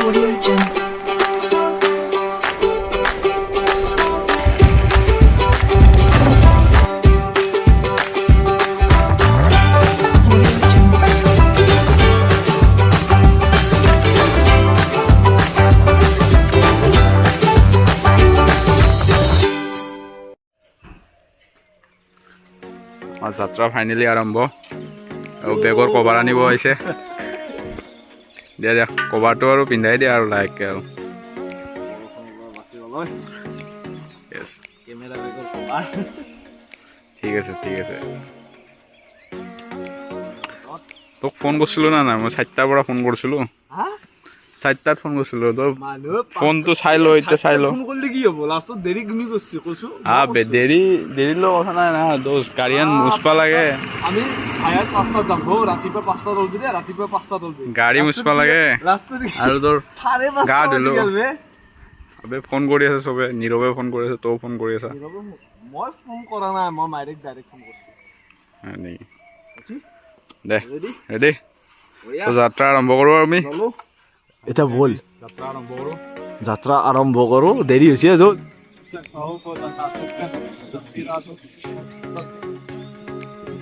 Audio Jungle. যাত্ৰা finally আৰম্ভ আৰু বেগৰ কভাৰ আনিব আহিছে দিয়া দিয়া কভাৰটো আৰু পিন্ধাই দিয়া আৰু লাহেকৈ আৰু ঠিক আছে ঠিক আছে তোক ফোন কৰিছিলোঁ না নাই মই 4টাৰ পৰা ফোন কৰিছিলোঁ 4টাত ফোন কৰিছিলোঁ তোৰ ফোনটো চাই ল এতিয়া চাই ল দেৰি ল কথা নাই না দোষ গাড়ীখন মুচবা লাগে গাড়ী মুচবা লাগে আৰু তোৰ গা ধুলো আবে ফোন কৰি আছে চবে নীৰৱে ফোন কৰি আছে তও ফোন কৰি আছা মই ফোন কৰা নাই মই ডাইৰেক্ট ফোন কৰিছোঁ নেকি দে ৰেডি যাত্ৰা আৰম্ভ কৰোঁ আমি এটা বল যাত্ৰা আৰম্ভ কৰোঁ দেৰি হৈছে য'ত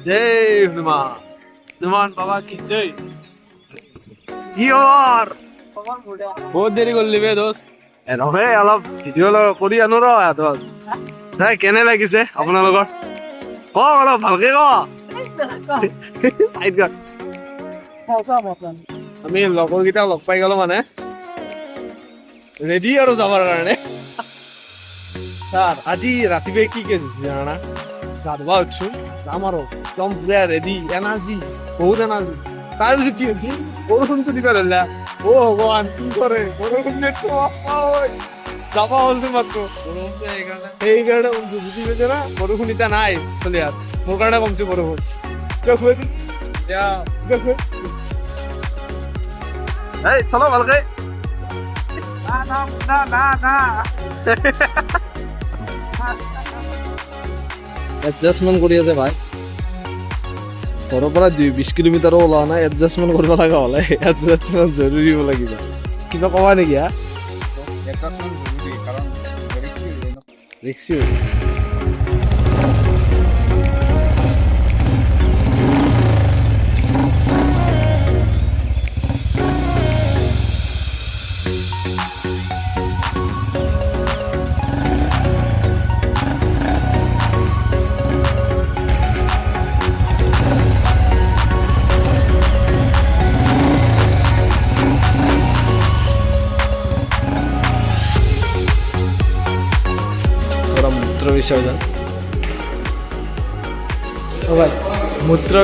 জয় হনুমান বাবা কি জয় বহুত দেৰি কৰিলি বে দোস্ত এনেকে অলপ ভিডিঅ' কৰি আনো ৰ কেনে লাগিছে আপোনালোকৰ কওক অলপ ভালকে আমি লগৰ কেইটা লগ পাই গলো মানে ৰেডি আৰু যাবৰ কাৰণে ছাৰ আজি ৰাতিপুৱাই কি কেছ হৈছে জানা গা ধুবা উঠছো যাম আৰু একদম পুৰা ৰেডি এনাৰ্জি বহুত এনাৰ্জি তাৰপিছত কি হৈছে বৰষুণটো দিবা ধৰিলা অ ভগৱান কি কৰে বৰষুণ যাবা হলছো মাত্ৰ সেইকাৰণে বুজি পাইছে না বৰষুণ এতিয়া নাই চলি আৰু মোৰ কাৰণে কমছে বৰষুণ চলো ভালকে এডজাষ্টমেণ্ট কৰি আছে ভাই ঘৰৰ পৰা 20 কিলোমিটাৰো ওলোৱা নাই এডজাষ্টমেণ্ট কৰিব লগা হ'লে এডজাষ্টমেণ্ট জৰুৰী হ'ব লাগিব কিবা ক'বা নেকি হা এডজাষ্টমেণ্ট জৰুৰী কাৰণ ৰিক্সি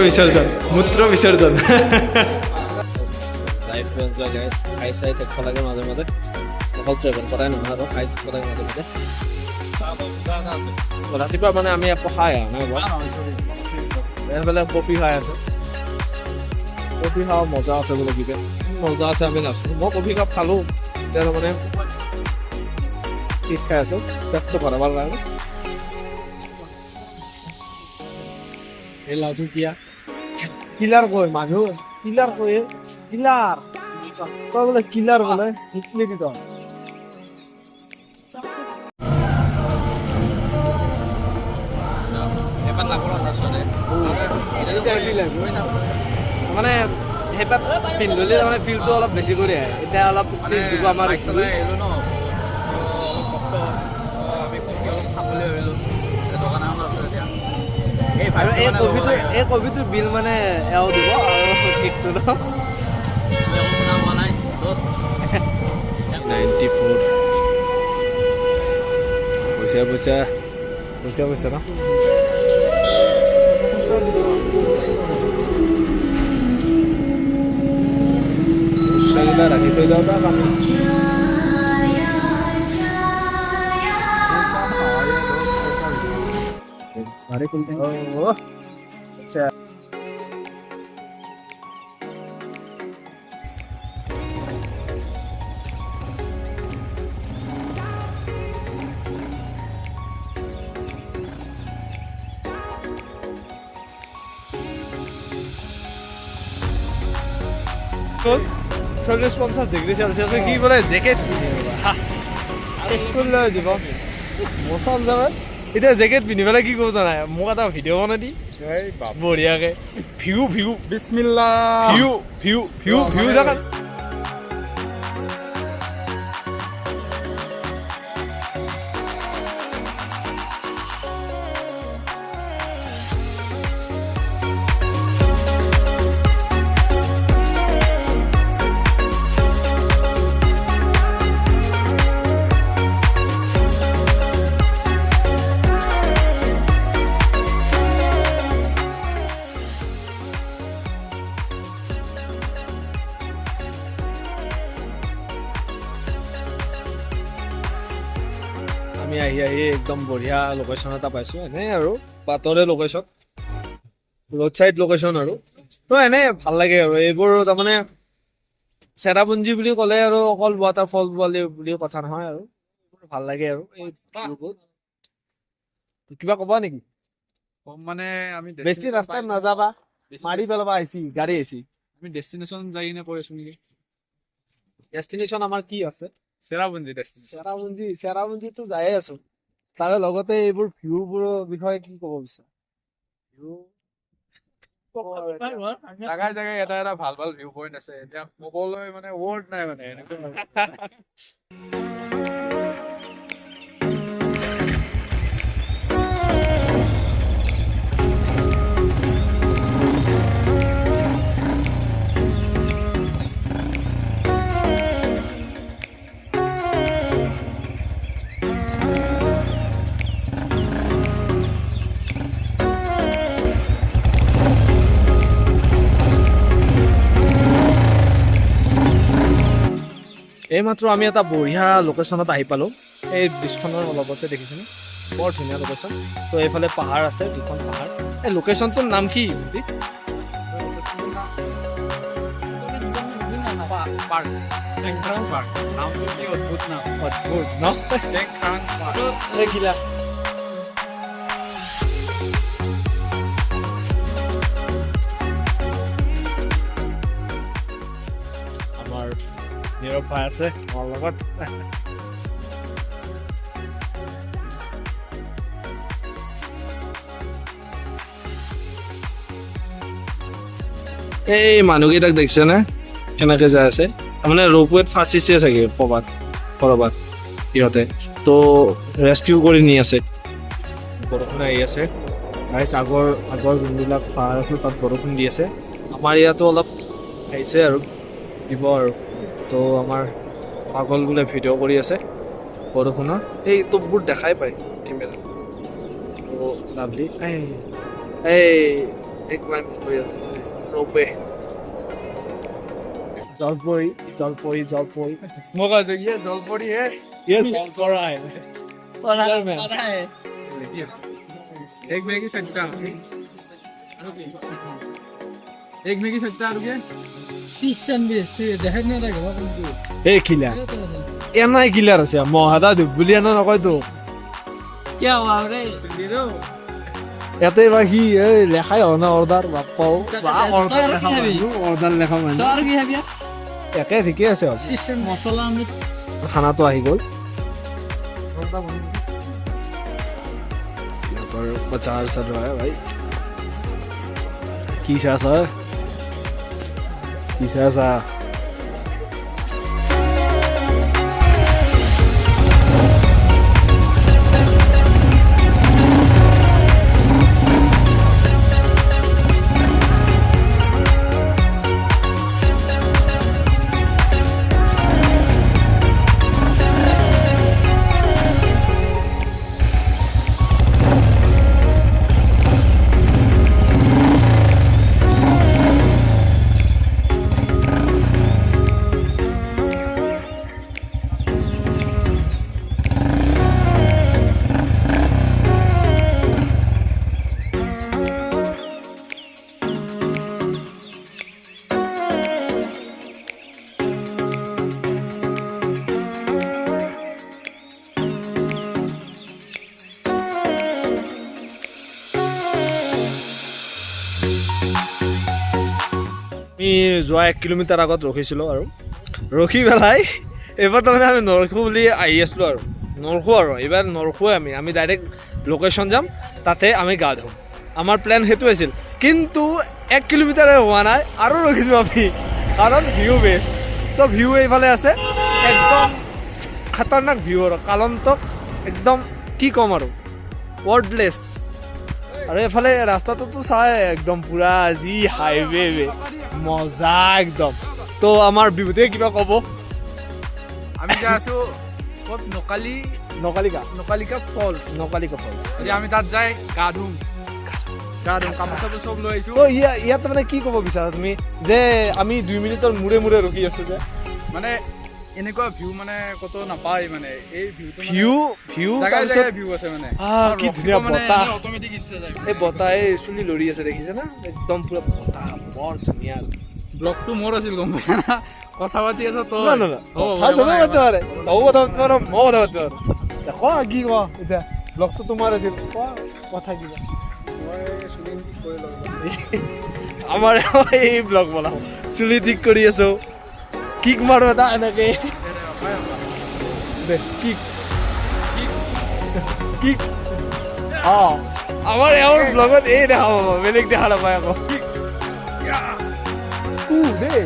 বিসৰ্জন মূত্ৰ বিসৰ্জন খাই চাই থাকিব লাগে মাজে মাজে অকল ট্ৰেভেল কৰাই নহয় আৰু খাই থাকিব লাগে মাজে মাজে ৰাতিপুৱা মানে আমি একো খাই অহা নাই এইফালে কফি খাই আছো কফি খাওঁ মজা আছে বোলে কিবা মজা আছে আমি নাছিলোঁ মই কফি কাপ খালোঁ এতিয়া মানে ঠিক খাই আছোঁ পেটটো ভৰাবৰ কাৰণে এই লাজু কিয়া কিলাৰ কয় মানুহ কিলাৰ কয় কিলাৰ তই বোলে কিলাৰ বোলে শিকলি কি তই মানে সেইপাত পিন্ধিলে মানে ফিলটো অলপ বেছি কৰি আহে এতিয়া অলপ স্পেচ দিব আমাৰ আৰু এই কবিটো বিল মানে এও দিব আৰু কেকটো ন 94 পইচা ন পইচাকেইটা ৰাখি থৈ যাওঁ তাক আমি Mari kunting. Oh. Siya. 40-50 degree Celsius কি বোলে জেকেট পিন্ধি জীৱন মচল যাবে এতিয়া জেকেট পিন্ধি পেলাই কি কৰিব নাই মোক এটা ভিডিঅ' বনাই দি বঢ়িয়াকে ভিউ বিসমিল্লাহ ভিউ জেগা আমি আহি একদম বঢ়িয়া লোকেশ্যন এটা পাইছো এনেই আৰু পাতৰে লোকেশ্যন ৰোড চাইড লোকেশ্যন আৰু তো এনেই ভাল লাগে আৰু এইবোৰ তাৰমানে চেৰাপুঞ্জী বুলি ক'লে আৰু অকল ৱাটাৰফল বুলি কথা নহয় আৰু ভাল লাগে আৰু এই ভিউবোৰ কিবা ক'বা নেকি কম মানে আমি বেছি ৰাস্তাত নাযাবা মাৰি পেলাবা আহিছি গাড়ী আহিছি আমি ডেষ্টিনেশ্যন যাই কিনে কৈ আছো নেকি ডেষ্টিনেশ্যন আমাৰ কি আছে চেৰাপুঞ্জী ডেষ্টিনেশ্যন চেৰাপুঞ্জীতো যায়ে আছো তাৰে লগতে এইবোৰ ভিউবোৰৰ বিষয়ে কি ক'ব বিচাৰা জাগাই জাগাই এটা এটা ভাল ভাল ভিউ পইণ্ট আছে এতিয়া ক'বলৈ মানে ৱৰ্ড নাই মানে এইমাত্ৰ আমি এটা বঢ়িয়া লোকেশ্যনত আহি পালোঁ এই ব্ৰিজখনৰ লগতে দেখিছেনে বৰ ধুনীয়া লোকেশ্যন তো এইফালে পাহাৰ আছে দুখন পাহাৰ এই লোকেশ্যনটোৰ নাম কি অদ্ভুত ন আমাৰ নীৰৱ ভাই আছে মোৰ লগত এই মানুহকেইটাক দেখিছেনে কেনেকে যাই আছে তাৰমানে ৰোপৱেত ফাঁচিছে চাগে কৰবাত সিহঁতে তো ৰেস্কিউ কৰি নি আছে বৰষুণ আহি আছে গাইছ আগৰ যোনবিলাক পাহাৰ আছে তাত বৰষুণ দি আছে আমাৰ ইয়াতো অলপ আহিছে আৰু দিব আৰু তো আমাৰ পাগল বোলে ভিডিঅ' কৰি আছে বৰষুণৰ এই টোপবোৰ দেখাই পায় কেমেৰা তো লাভলি এই ক্লাইম কৰি আছে ৰোপৱে জলপৰি মোক আছে জলপৰি হে एक मैगी सच्चा एक मैगी सच्चा और क्या Season this, দেখা না লাগে কিন্তু এই খিলা এনাই কিলাৰ আছে মহাদা দুবুলি আনা নকয় তো কি হওয়া ৰে ইয়াতে বা সি লেখাই হ না অৰ্ডাৰ বাপাও অৰ্ডাৰ লেখা মানে তোর কি হবে একে ঠিকে আছে season মছলা আমি খানাটো আহি গ'ল पर 50 चल रहा है भाई किसा सा আমি যোৱা 1 কিলোমিটাৰ আগত ৰখিছিলোঁ আৰু ৰখি পেলাই এইবাৰ তাৰমানে আমি নৰখো বুলি আহি আছিলোঁ আৰু নৰখো আৰু এইবাৰ নৰখোৱে আমি ডাইৰেক্ট লোকেশ্যন যাম, তাতে আমি গা ধুম। আমাৰ প্লেন সেইটো আছিল, কিন্তু 1 কিলোমিটাৰে হোৱা নাই আৰু ৰখিছোঁ আমি, কাৰণ ভিউ বেষ্ট। তো ভিউ এইফালে আছে, একদম খাতাৰনাক ভিউ আৰু কালন্তক একদম কি ক'ম আৰু ৱৰ্ডলেছ। আৰু এইফালে ৰাস্তাটোতো চাই একদম পুৰা যি হাইৱে মজা একদম। তো আমাৰ বিভূতিয়ে কিবা ক'ব? আমি যাই আছোঁ ক'ত? নকালিকা ফলছ। এতিয়া আমি তাত যাই গা ধুম কাপোৰ চাপোৰ চব লৈ আহিছোঁ। তো ইয়াত মানে কি ক'ব বিচাৰা তুমি যে আমি 2 মিনিটৰ মূৰে মূৰে ৰখি আছোঁ যে? মানে এনেকুৱা ভিউ মানে ক'তো নাপায়, মানে এই ভিউটো ভিউ জাগাই জাগাই ভিউ আছে মানে। কি ধুনীয়া বতাহ, অট'মেটিক ইচ্ছা যায়। এই বতাহ এই চুলি লৰি আছে দেখিছে না, একদম পুৰা বতাহ বৰ ধুনীয়া। ব্লগটো মোৰ আছিল, গম পাইছা না? কথা পাতি আছ তই। না কথা চবে পাতিব পাৰে, তয়ো কথা পাতিব পাৰ, ময়ো কথা পাতিব পাৰোঁ। কোৱা কি কোৱা এতিয়া, ব্লগটো তোমাৰ আছিল, কোৱা কথা কিবা। আমাৰ এই ব্লগ বনাওঁ, চুলি ঠিক কৰি আছো, কিক মাৰো এটা এনেকে কিক। আমাৰ এওঁৰ ব্লগত এই দেখা পাব, বেলেগ দেখা নাপায় আকৌ। দেই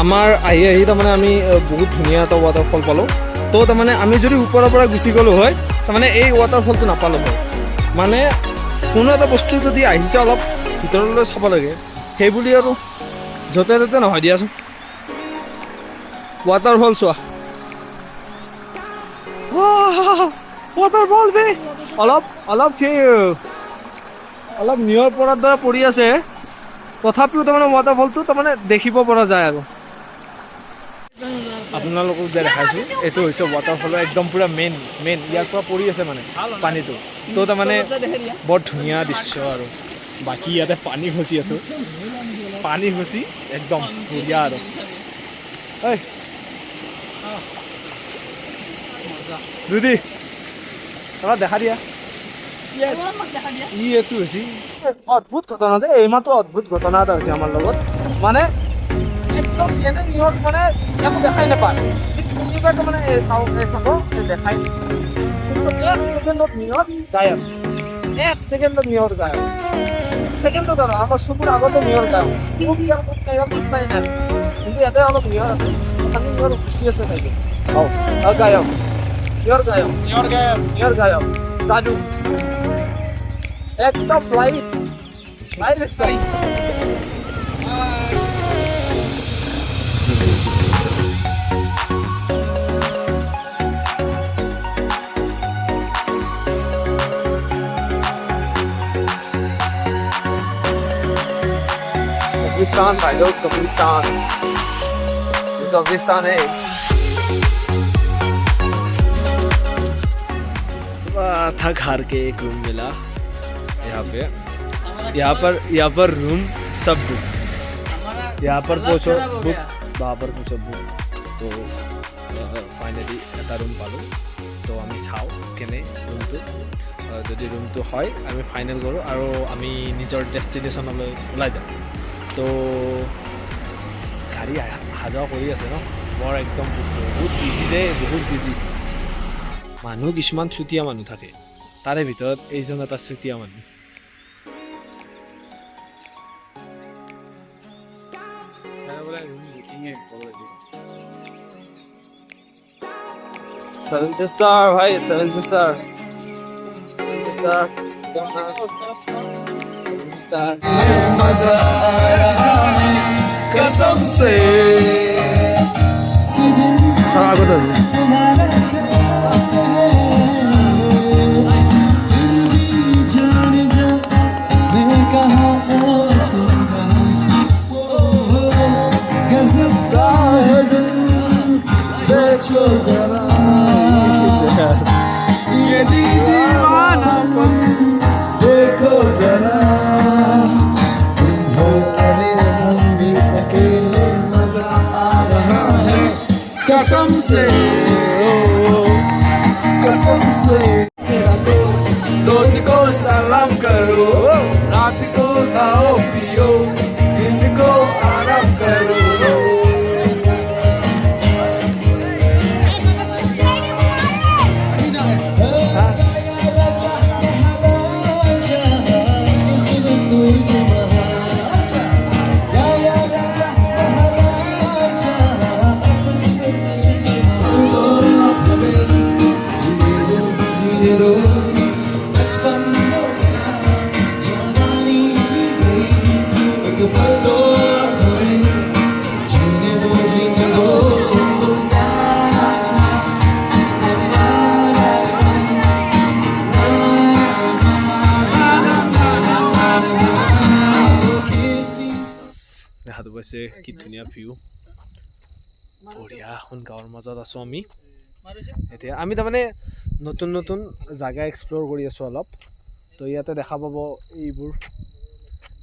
আমাৰ আহি তাৰমানে আমি বহুত ধুনীয়া এটা ৱাটাৰফল পালোঁ। তো তাৰমানে আমি যদি ওপৰৰ পৰা গুচি গ'লোঁ হয়, তাৰমানে এই ৱাটাৰফলটো নাপালোঁ হয়। মানে কোনো এটা বস্তু যদি আহিছে অলপ ভিতৰলৈ চাব লাগে, সেইবুলি আৰু য'তে ত'তে নহয় দিয়াচোন। ৱাটাৰফল চোৱা, ৱাটাৰফল বে অলপ নিয়ৰ পৰাৰ দৰে পৰি আছে, তথাপিও তাৰমানে ৱাটাৰফলটো তাৰমানে দেখিব পৰা যায় আৰু। আপোনালোকক যে দেখাইছোঁ এইটো হৈছে ৱাটাৰফলৰ একদম পূৰা মেইন ইয়াৰ পৰা পৰি আছে মানে পানীটো। তো তাৰমানে বৰ ধুনীয়া দৃশ্য আৰু বাকী ইয়াতে পানী খচি আছোঁ, একদম বঢ়িয়া আৰু। দুদি তোমাক দেখা দিয়া। এইটো হৈছে অদ্ভুত ঘটনা দেই, এইমাত্ৰ অদ্ভুত ঘটনা এটা হৈছে আমাৰ লগত। মানে একদম এনে নিয়ত মানে একো দেখাই নাপায়, মানে চাব দেখাই, কিন্তু 1 ছেকেণ্ডত নিয়ত গায়ব, 1 ছেকেণ্ডত নিয়ত গায়ব, ছেকেণ্ডত আৰু আমাৰ চকুৰ আগতে নিয়ৰ গায়ব। কিন্তু ইয়াতে অলপ নিয়ৰ আছে, খালি নিয়ৰ গুচি আছে চাগে। গায়ব, নিয়ৰ গায়ব দাদু একদম লাইভ कब्रिस्तान भाई लोग, कब्रिस्तान है। था घर के एक रूम मिला यहाँ पर रूम सब बुक, यहाँ पर पूछो बुक, वहाँ पर पूछो बुक। तो फाइनली এটা रूम पालो। तो आमी चाও केने रूमটো, যদি रूमটো হয় আমি ফাইনেল কৰোঁ আৰু আমি নিজৰ ডেষ্টিনেশ্যনলৈ ওলাই যাম। তো গাড়ী অহা যোৱা কৰি আছে ন, বৰ একদম বহুত বিজি দেই, বহুত বিজি। মানুহ কিছুমান চুতীয়া মানুহ থাকে, তাৰে ভিতৰত এইজন এটা চুতীয়া মানুহ। सेवन स्टार भाई, 7 स्टार मजा आ रहा है कसम से जान जा मैं कहाँ तुम कहाँ, गजब का है दिल से से कसम से तेरा दोस्त को सलाम करो रात को खाओ पियो दिन को आराम करो দেখাটো পাইছে কি ধুনীয়া ভিউ বঢ়িয়া এখন গাঁৱৰ মাজত আছোঁ আমি এতিয়া আমি তাৰমানে নতুন নতুন জাগা এক্সপ্ল'ৰ কৰি আছোঁ অলপ তো ইয়াতে দেখা পাব এইবোৰ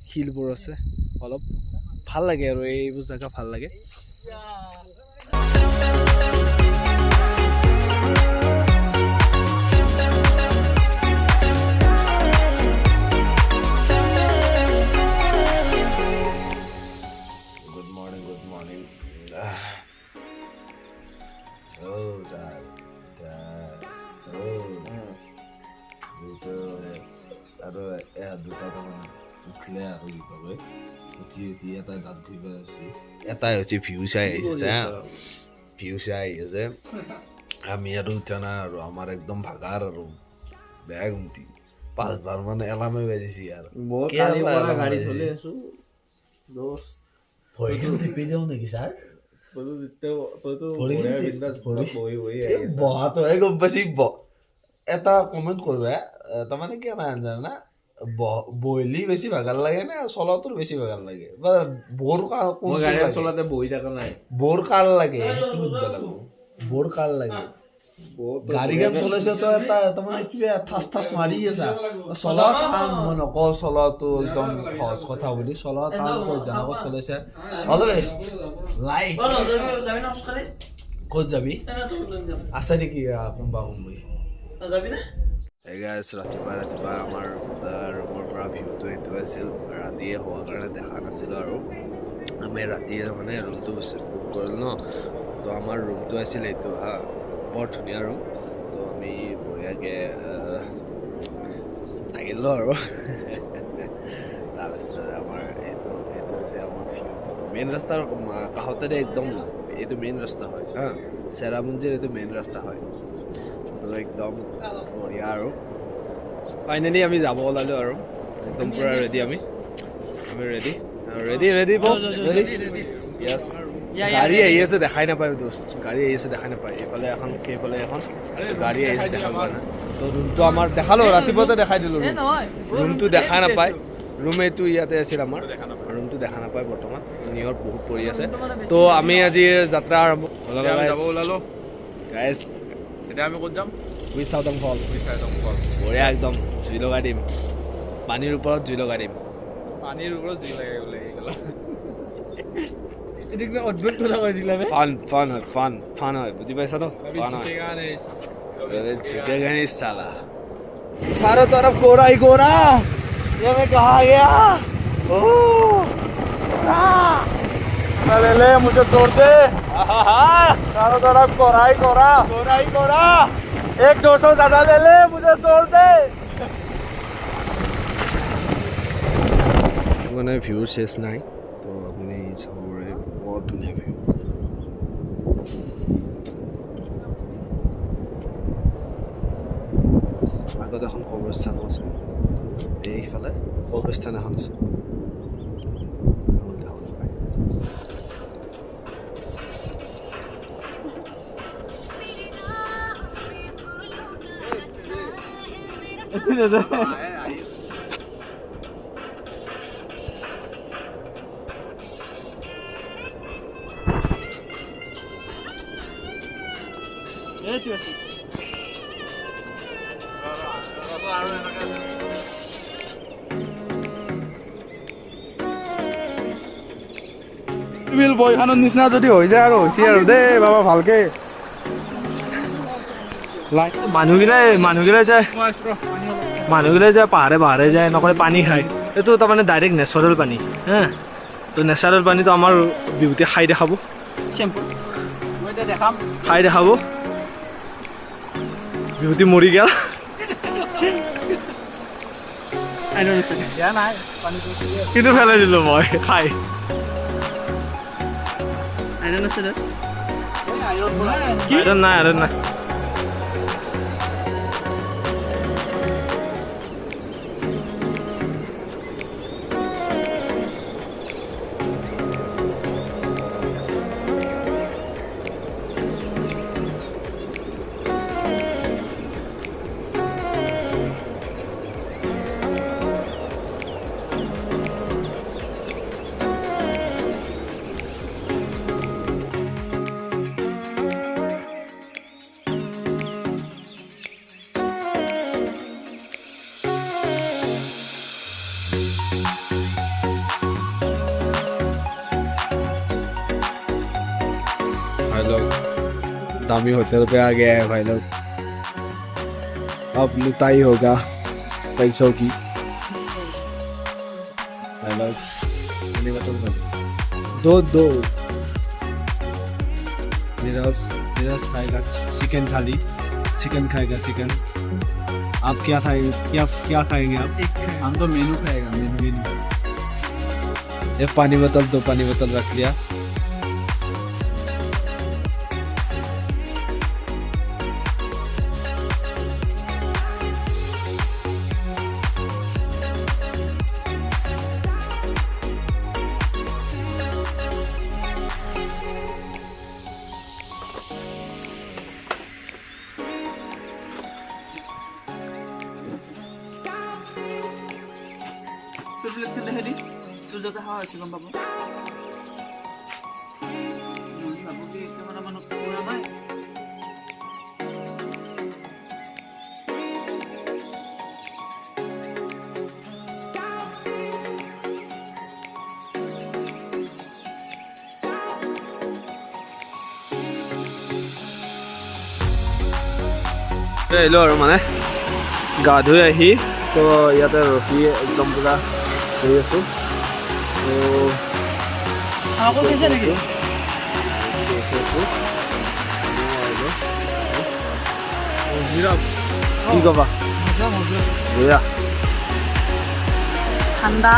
শিলবোৰ আছে অলপ ভাল লাগে আৰু এইবোৰ জাগা ভাল লাগে আৰু দুটা তাৰমানে উঠিলে আৰু কি কয় উঠি এটাই দাঁত ঘূৰি আছে এটাই হৈছে ভিউ চাই আহিছে ভিউ চাই আহি আছে আমি আৰু উঠা নাই আৰু আমাৰ একদম ভাগাৰ আৰু বেয়া ঘুমটি 5 বাৰ মানে এলাৰ্মে বাজিছে আৰু গাড়ী চলি আছো ভৰিখন টিপি দিওঁ নেকি ছাৰ বহাটোহে গম পাইছি এটা কমেণ্ট কৰিবা তাৰমানে কি আমাৰ জানা না বহিলি বেছি ভাগাৰ লাগে নে চলাটোৰ বেছি ভাগাৰ লাগে বা বৰ চলাতে বহি থকা নাই বৰ কাৰ লাগে সেইটো বুজিব লাগিব বৰ কাৰ লাগে গাড়ীখন চলাইছে তো এটা তাৰমানে কিবা ঠাচ ঠাচ মাৰি আছে চলা টান মই নকওঁ চলাটো একদম সহজ কথা বুলি চলা টান তই যেনেকৈ চলাইছে অলৱেজ লাইক ক'ত যাবি আছে নেকি কোনোবা কোনোবাই ৰাতিপুৱা আমাৰ ৰুমৰ পৰা ভিউটো এইটো আছিল ৰাতিয়ে হোৱাৰ কাৰণে দেখা নাছিলোঁ আৰু আমি ৰাতিয়ে মানে ৰুমটো বুক কৰিলোঁ ন তো আমাৰ ৰুমটো আছিল এইটো বৰ ধুনীয়া ৰুম তো আমি বঢ়িয়াকৈ থাকিলোঁ আৰু তাৰপিছত আমাৰ এইটো হৈছে আমাৰ ভিউটো মেইন ৰাস্তাৰ কাষতে একদম এইটো মেইন ৰাস্তা হয় চেৰাপুঞ্জীৰ এইটো মেইন ৰাস্তা হয় তো একদম বঢ়িয়া আৰু ফাইনেলি আমি যাব ওলালোঁ আৰু একদম পূৰা ৰেডি আমি ৰেডি য়েছ গাড়ী আহি আছে দেখাই নাপায় দোস্ত গাড়ী আহি আছে দেখাই নাপায় এইফালে এখন সেইফালে এখন গাড়ী আহিছে দেখা পোৱা নাই তো ৰুমটো আমাৰ দেখালোঁ ৰাতিপুৱাতে দেখাই দিলোঁ ৰুমটো দেখা নাপায় ৰুম এইটো ইয়াতে আছিল আমাৰ ৰুমটো দেখা নাপায় বৰ্তমান নিয়ৰ বহুত পৰি আছে তো আমি আজি যাত্ৰা আৰম্ভ ওলালোঁ গাইজ এতিয়া আমি ক'ত যাম চাউদাং ফলছ বঢ়িয়া একদম জুই লগাই দিম পানীৰ ওপৰত জুই লগাই দিম পানীৰ ওপৰত জুই লাগে বোলে ফান হয় বুজি পাইছা তো ফান হয় साला चारों तरफ गोरा ही गोरा ये मैं कहा गया ओ गोरा ले ले मुझे छोड़ दे चारों तरफ गोरा ही गोरा एक 200 ज्यादा ले ले मुझे छोड़ दे মানে ভিউ শেষ নাই তো আপনি সবরে বহুত ধুনীয়া ভিউ আগত এখন কবৰস্থান আছে এইফালে কবৰস্থান এখন আছে বৈখানৰ নিচিনা যদি হৈ যায় আৰু হৈছে আৰু দেই বাবা ভালকে মানুহগিলাই যায় পাহাৰে যায় নকৰে পানী খায় এইটো তাৰমানে ডাইৰেক্ট নেচাৰেল পানী হা তো নেচাৰেল পানীটো আমাৰ বিহুতে খাই দেখাব খাই দেখাব বিহুতি মৰি গেল কিন্তু পেলাই দিলো মই খাই আইৰণ নাই भाई लोग दामी होटल पे आ गया है भाई लोग अब लुटाई होगा पैसों की भाई लोग दो नीरज खाएगा चिकन थाली चिकन खाएगा चिकन आप क्या खाएंगे क्या खाएंगे आप हम तो मेनू खाएगा मेनू एक पानी बोतल 2 पानी बोतल रख लिया তোৰ যাতে হাৱা হৈছে গম পাব ভাবো কি কেমেৰা মানুহ পুৰা নাই আহিলোঁ আৰু মানে গা ধুই আহি তো ইয়াতে ৰখি একদম পুৰা কৰি আছোঁ কি কবা বঢ়িয়া ঠাণ্ডা